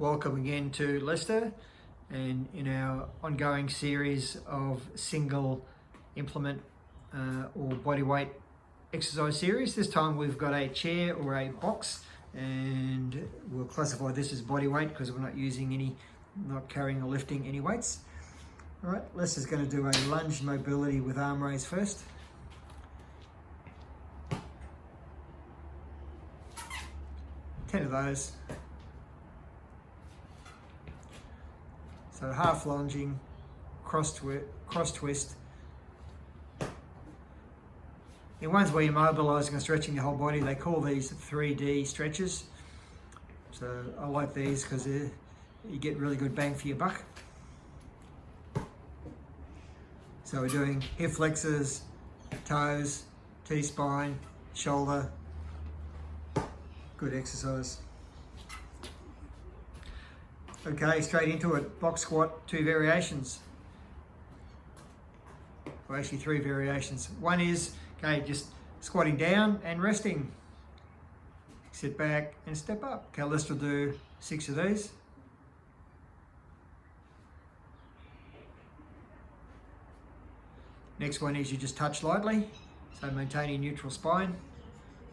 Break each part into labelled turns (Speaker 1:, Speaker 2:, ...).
Speaker 1: Welcome again to Lester, and in our ongoing series of single implement or body weight exercise series. This time we've got a chair or a box, and we'll classify this as body weight because we're not carrying or lifting any weights. All right, Lester's going to do a lunge mobility with arm raise first. Ten of those. So half lunging, cross twist. In ones where you're mobilising and stretching your whole body, they call these 3D stretches. So I like these because you get really good bang for your buck. So we're doing hip flexors, toes, T-spine, shoulder. Good exercise. Okay, straight into it. Bop squat, 2 variations. Well, actually 3 variations. One is, okay, just squatting down and resting. Sit back and step up. Okay, let's do 6 of these. Next one is you just touch lightly, so maintaining neutral spine.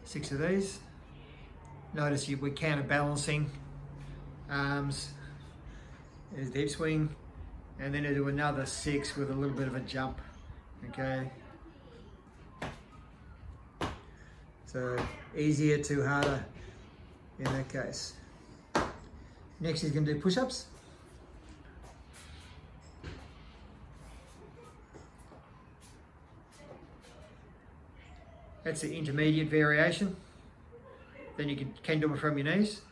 Speaker 1: 6 of these. Notice we're counterbalancing arms. There's deep swing, and then I do another 6 with a little bit of a jump. Okay. So easier to harder in that case. Next he's going to do push-ups. That's the intermediate variation. Then you can do it from your knees,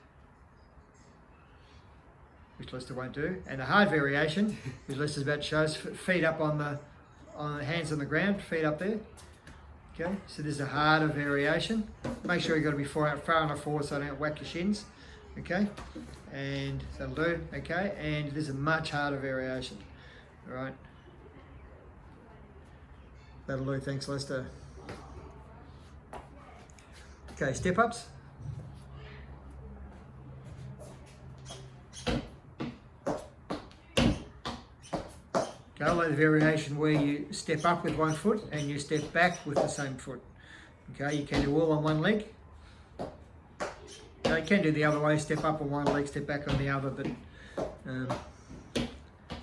Speaker 1: which Lester won't do. And the hard variation, which Lester's about to show us, feet up on the hands on the ground, feet up there. Okay, so this is a harder variation. Make sure you've got to be far enough forward so I don't whack your shins. Okay, and that'll do. Okay, and this is a much harder variation. All right, that'll do. Thanks, Lester. Okay, step ups. Go like the variation where you step up with one foot and you step back with the same foot. Okay, you can do all on one leg. Now, you can do the other way, step up on one leg, step back on the other, but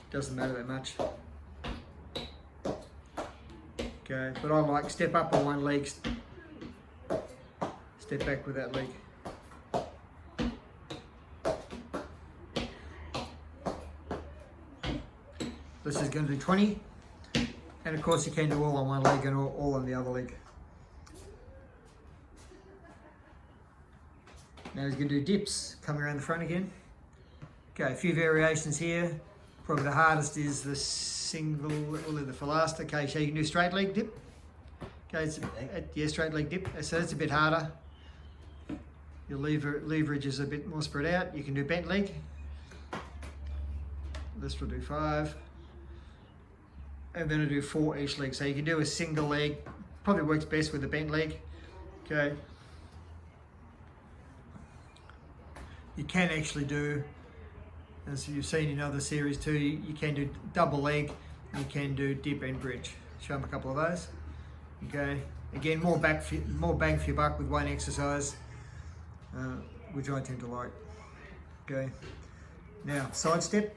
Speaker 1: doesn't matter that much. Okay, but I like step up on one leg, step back with that leg. This is going to do 20, and of course you can do all on one leg and all on the other leg. Now he's going to do dips, coming around the front again. Okay, a few variations here. Probably the hardest is the single, we'll leave it for last. Okay, so you can do straight leg dip. Okay, straight leg dip. So that's a bit harder. Your leverage is a bit more spread out. You can do bent leg. This will do 5. And then I do 4 each leg. So you can do a single leg, probably works best with a bent leg. Okay. You can actually do, as you've seen in other series too, you can do double leg, you can do dip and bridge. Show them a couple of those. Okay. Again, more bang for your buck with one exercise, which I tend to like. Okay. Now, side step.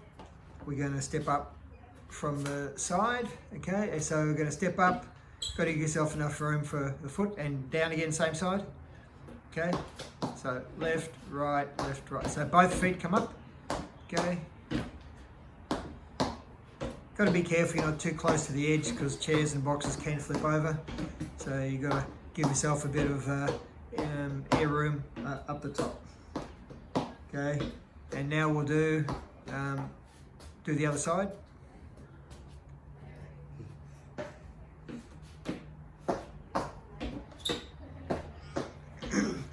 Speaker 1: We're going to step up from the side, okay, so we're going to step up, got to give yourself enough room for the foot, and down again, same side, okay, so left, right, so both feet come up, okay, got to be careful you're not too close to the edge because chairs and boxes can flip over, so you've got to give yourself a bit of air room up the top, okay, and now we'll do the other side.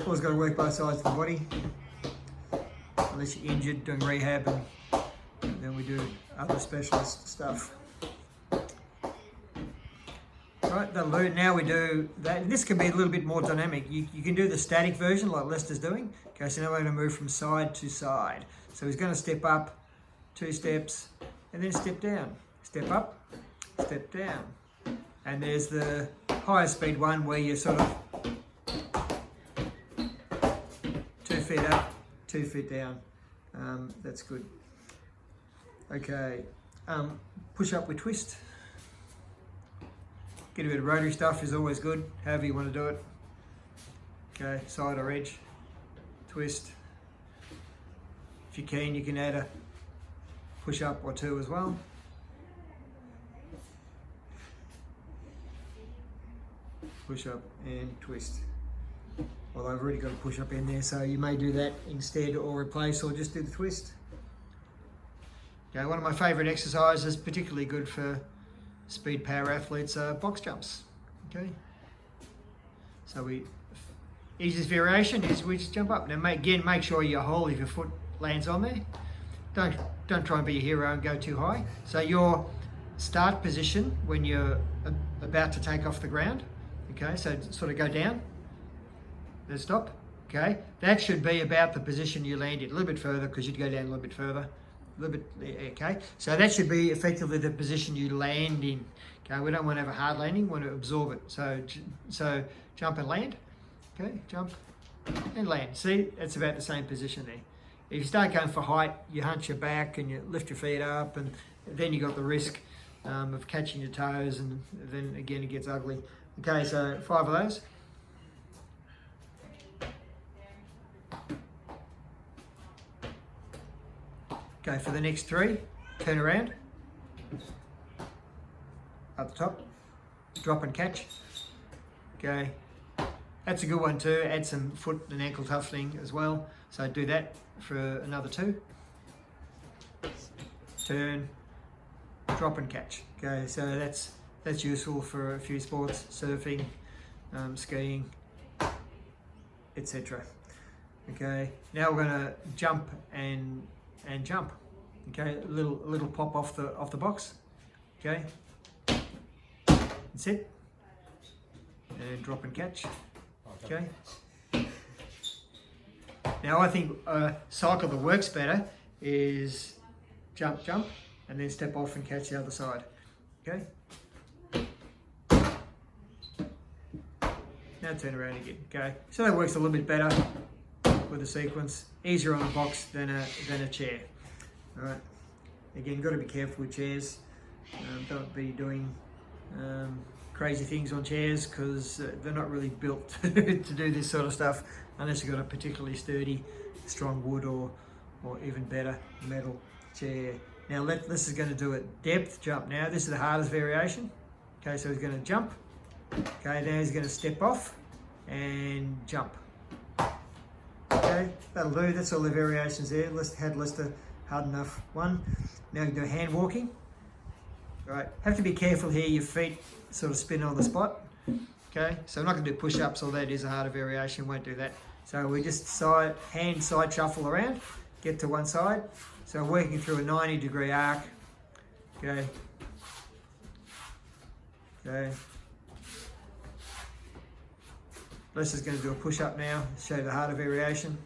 Speaker 1: Always got to work both sides of the body, unless you're injured doing rehab, and then we do other specialist stuff. Right, that'll do. Now we do that. This can be a little bit more dynamic. You can do the static version like Lester's doing. Okay, so now we're going to move from side to side. So he's going to step up 2 steps and then step down. Step up, step down. And there's the higher speed one where you sort of 2 feet up, 2 feet down. That's good. Okay, push up with twist. Get a bit of rotary stuff is always good, however you want to do it. Okay, side or edge, twist. If you can add a push up or 2 as well. Push up and twist. Well, I've already got a push up in there, so you may do that instead or replace or just do the twist. Okay, one of my favourite exercises, particularly good for speed power athletes, are box jumps. Okay, so easiest variation is we just jump up. Now again, make sure your whole of your foot lands on there. Don't try and be a hero and go too high. So your start position when you're about to take off the ground, okay, so sort of go down, then stop, okay, that should be about the position you land in, a little bit further because you'd go down a little bit further, a little bit, okay, so that should be effectively the position you land in. Okay, we don't want to have a hard landing, we want to absorb it. So jump and land, okay, jump and land. See, that's about the same position there. If you start going for height, you hunch your back and you lift your feet up, and then you got the risk of catching your toes, and then again it gets ugly. Okay, so 5 of those. Okay, for the next 3, turn around, up the top, drop and catch. Okay, that's a good one too. Add some foot and ankle toughening as well. So do that for another 2. Turn, drop and catch. Okay, so that's useful for a few sports, surfing, skiing, etc. Okay, now we're going to jump and jump. Okay, a little pop off the box. Okay, that's it. And drop and catch. Okay. Now I think a cycle that works better is jump, and then step off and catch the other side. Okay. Now turn around again. Okay. So that works a little bit better with the sequence. Easier on a box than a chair. All right. Again, got to be careful with chairs. Don't be doing crazy things on chairs because they're not really built to do this sort of stuff unless you've got a particularly sturdy, strong wood or even better metal chair. Now this is going to do a depth jump now. This is the hardest variation. Okay, so he's going to jump. Okay, now he's going to step off and jump. Okay, that'll do. That's all the variations there. Had Lester hard enough one. Now you can do hand walking. All right, have to be careful here. Your feet sort of spin on the spot. Okay, so I'm not going to do push-ups, although that is a harder variation. Won't do that. So we just hand side shuffle around, get to one side. So working through a 90-degree arc. Okay. Okay. Lester's going to do a push-up now, show the harder variation.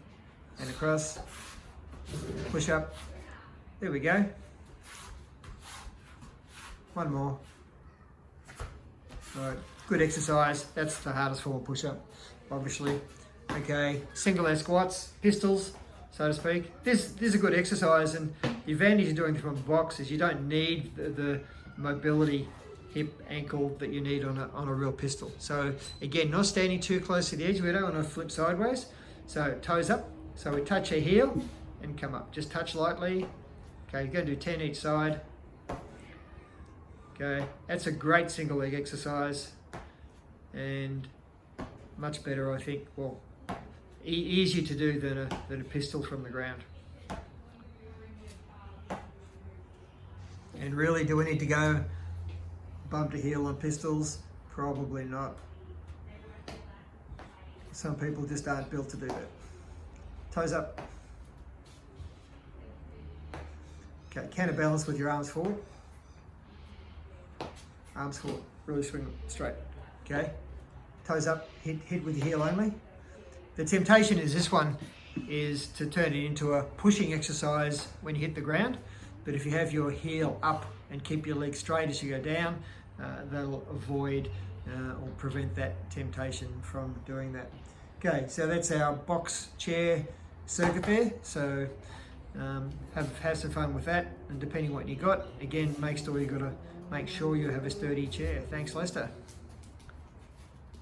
Speaker 1: And across. Push-up. There we go. One more. All right, good exercise. That's the hardest form of push-up, obviously. Okay, single leg squats, pistols, so to speak. This is a good exercise, and the advantage of doing it from a box is you don't need the mobility, hip, ankle that you need on a real pistol. So again, not standing too close to the edge. We don't want to flip sideways. So toes up. So we touch our heel and come up. Just touch lightly. Okay, you're going to do 10 each side. Okay, that's a great single leg exercise and much better, I think. Well, easier to do than a pistol from the ground. And really, do we need to go bum to heel on pistols? Probably not. Some people just aren't built to do that. Toes up. Okay, counterbalance with your arms forward. Arms forward, really swing straight. Okay, toes up, hit with your heel only. The temptation is this one, is to turn it into a pushing exercise when you hit the ground. But if you have your heel up and keep your legs straight as you go down, that'll avoid or prevent that temptation from doing that. Okay, so that's our box chair circuit there. So have some fun with that, and depending what you got, again, make sure you have a sturdy chair. Thanks, Lester.